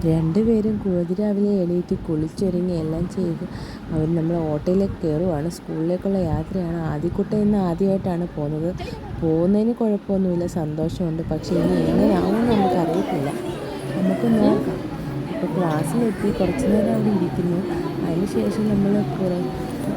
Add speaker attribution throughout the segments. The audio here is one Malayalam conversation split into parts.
Speaker 1: രണ്ടുപേരും രാവിലെ എണീറ്റ് കുളിച്ചൊരുങ്ങി എല്ലാം ചെയ്ത് അവർ നമ്മൾ ഓട്ടോയിലേക്ക് കയറുവാണ്. സ്കൂളിലേക്കുള്ള യാത്രയാണ്. ആദ്യക്കുട്ട ഇന്ന് ആദ്യമായിട്ടാണ് പോകുന്നത്. പോകുന്നതിന് കുഴപ്പമൊന്നുമില്ല, സന്തോഷമുണ്ട്. പക്ഷേ ഇനി എങ്ങനെയാവുമെന്ന് നമുക്കറിയത്തില്ല. നമുക്ക് നോക്കാം. ഇപ്പോൾ ക്ലാസ്സിലെത്തി കുറച്ച് നേരം അവിടെ ഇരിക്കുന്നു. അതിനുശേഷം നമ്മൾ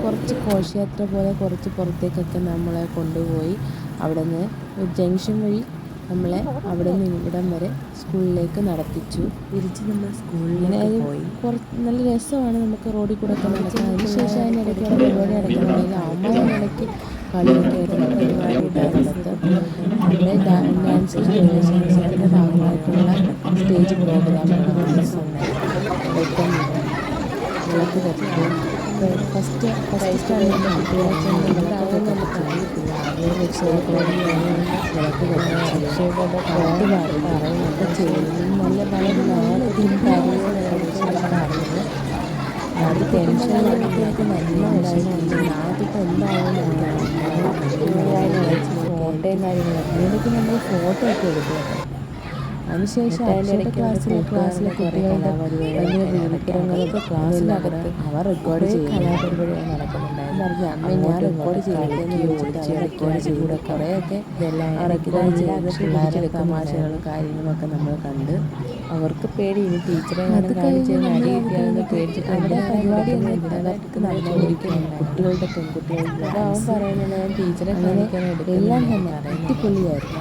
Speaker 1: കുറച്ച് ഘോഷയാത്ര പോലെ കുറച്ച് പുറത്തേക്കൊക്കെ നമ്മളെ കൊണ്ടുപോയി അവിടെ നിന്ന് ഒരു ജംഗ്ഷൻ വഴി നമ്മളെ അവിടെ നിന്ന് ഇവിടം വരെ സ്കൂളിലേക്ക് നടത്തിച്ചു. തിരിച്ച് നമ്മൾ സ്കൂളിലേക്ക് പോയി. കുറച്ച് നല്ല രസമാണ് നമുക്ക് റോഡിൽ കൂടെ ഒക്കെ നടക്കാൻ. അതിനുശേഷം അതിനിടയ്ക്കുള്ള പരിപാടി നടക്കുന്നുണ്ടെങ്കിൽ അവന്മാരിടയ്ക്ക് കളിയൊക്കെ ആയിട്ടുള്ള പരിപാടി നമ്മുടെ ഡാൻസ് പ്രവേശനോത്സവത്തിൻ്റെ ഭാഗമായിട്ടുള്ള സ്റ്റേജ് പ്രോഗ്രാമുകൾ ഇപ്പം വിളക്ക് കത്തിക്കും. ഫസ്റ്റ് സ്റ്റാൻഡേർഡിലെ കുട്ടികളൊക്കെ വിളക്കൊക്കെ കത്തിച്ചില്ല. ആദ്യം രക്ഷകർത്താക്കളോട് വിളക്ക് രക്ഷയുടെ പാട്ട് പറയുന്നൊക്കെ ചെയ്യുന്നു. നല്ല വളരെ നാളെയും കാര്യങ്ങളൊക്കെ അറിയുന്നത്. അത് ടെൻഷനുള്ള കുട്ടികൾക്ക് നല്ല ഉണ്ടായിരുന്നു. നാളത്തിപ്പോൾ എന്താകുമെന്ന് ഫോട്ടോയും കാര്യങ്ങളൊക്കെ ഇടയ്ക്ക് നമ്മൾ ഫോട്ടോ ഒക്കെ എടുക്കും. അതിനുശേഷം അതിൻ്റെ ക്ലാസ്സിലെ കുട്ടികളുടെ ഭയങ്കര വിവരങ്ങളൊക്കെ ക്ലാസ്സിനകത്ത് അവർ റെക്കോർഡ് ചെയ്യുന്ന കലാപരിപാടികൾ നടക്കുന്നുണ്ടായിരുന്നു. പറഞ്ഞു അമ്മ ഞാൻ റെക്കോർഡ് ചെയ്തിട്ടെന്ന് ചോദിച്ചിട്ട് റെക്കോർഡ് ചെയ്ത് കുറേയൊക്കെ റെക്കോർഡ് ചെയ്ത് പിള്ളേരുടെ തമാശകളും കാര്യങ്ങളൊക്കെ നമ്മൾ കണ്ട്. അവർക്ക് പേടി ഇനി ടീച്ചറെ കാണിച്ച് അടി കിട്ടിയാലെന്ന് പേടിച്ചിട്ട് അവിടെ പരിപാടി അവർക്ക് നടന്നുകൊണ്ടിരിക്കുന്നുണ്ട്. കുട്ടികളുടെ പെൺകുട്ടികളുടെ അവൻ പറയുന്നത് ഞാൻ ടീച്ചറെ കാണിക്കാൻ എല്ലാം തന്നെ അടിപൊളിയായിരുന്നു.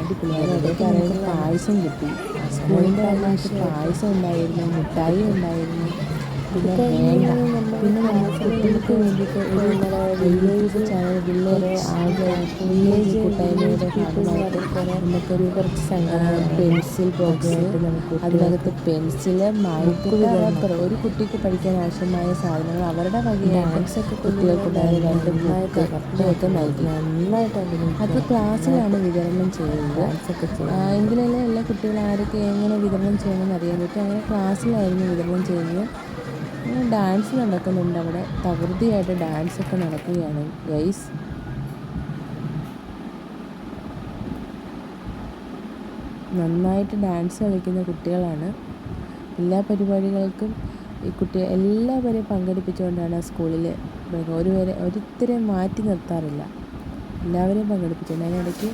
Speaker 1: ഇടയ്ക്ക് നമുക്ക് പായസം കിട്ടി. സ്കൂളിൻ്റെ വന്നിട്ട് പായസം ഉണ്ടായിരുന്നു, മിഠായി ഉണ്ടായിരുന്നു. പിന്നെ നമ്മൾ കുട്ടികൾക്ക് വേണ്ടിയിട്ട് ഒരു വില്ലേജ് ചാനൽ വില്ലേജ് കൂട്ടായ്മയുടെ ഭാഗമായിട്ട് നമുക്കൊരു കുറച്ച് പെൻസിൽ ബോക്സ്, അതിനകത്ത് പെൻസില്, മൈക്ക്, റബ്ബർ, ഒരു കുട്ടിക്ക് പഠിക്കാൻ ആവശ്യമായ സാധനങ്ങൾ അവരുടെ വകയായിട്ട് കുട്ടികൾക്കുണ്ടായ 2 ബുക്കൊക്കെ നൽകി. അത് ക്ലാസ്സിലാണ് വിതരണം ചെയ്യുന്നത്. എങ്കിലല്ലേ എല്ലാ കുട്ടികളും ആരൊക്കെ എങ്ങനെ വിതരണം ചെയ്യണമെന്ന് അറിയാൻ പറ്റും. അങ്ങനെ ക്ലാസ്സിലായിരുന്നു വിതരണം ചെയ്യുന്നത്. അങ്ങനെ ഡാൻസ് നടക്കുന്നുണ്ട്. അവിടെ തകൃതിയായിട്ട് ഡാൻസൊക്കെ നടക്കുകയാണ് ഗൈസ്. നന്നായിട്ട് ഡാൻസ് കളിക്കുന്ന കുട്ടികളാണ്. എല്ലാ പരിപാടികൾക്കും ഈ എല്ലാവരെയും പങ്കെടുപ്പിച്ചുകൊണ്ടാണ് സ്കൂളിൽ ഒരുത്തരെയും മാറ്റി നിർത്താറില്ല. എല്ലാവരെയും പങ്കെടുപ്പിച്ചുകൊണ്ട് അതിനിടയ്ക്ക്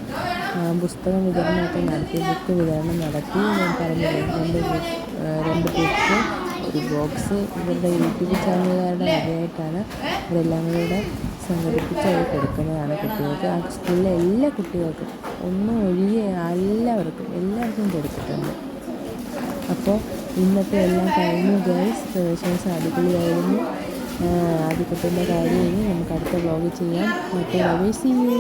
Speaker 1: പുസ്തകം വിതരണമൊക്കെ നടത്തി, ബുക്ക് വിതരണം നടത്തി. ഞാൻ പറഞ്ഞില്ലേ 2 ബുക്ക്, ഒരു ബോക്സ്. ഇവരുടെ യൂട്യൂബ് ചാനലുകാരുടെ വകയായിട്ടാണ് ഇവരെല്ലാം കൂടെ സംഘടിപ്പിച്ച് അവർ കൊടുക്കുന്നതാണ് കുട്ടികൾക്ക്. ആ സ്കൂളിലെ എല്ലാ കുട്ടികൾക്കും ഒന്നും ഒഴികെ എല്ലാവർക്കും കൊടുത്തിട്ടുണ്ട്. അപ്പോൾ ഇന്നത്തെ എല്ലാം കഴിഞ്ഞു ഗൈസ്. പ്രവേശനോത്സവം അടിപൊളിയായിരുന്നു. ആദ്യക്കുട്ടിൻ്റെ കാര്യം ഇനി നമുക്ക് അടുത്ത വ്ലോഗ് ചെയ്യാം. Okay, bye, see U.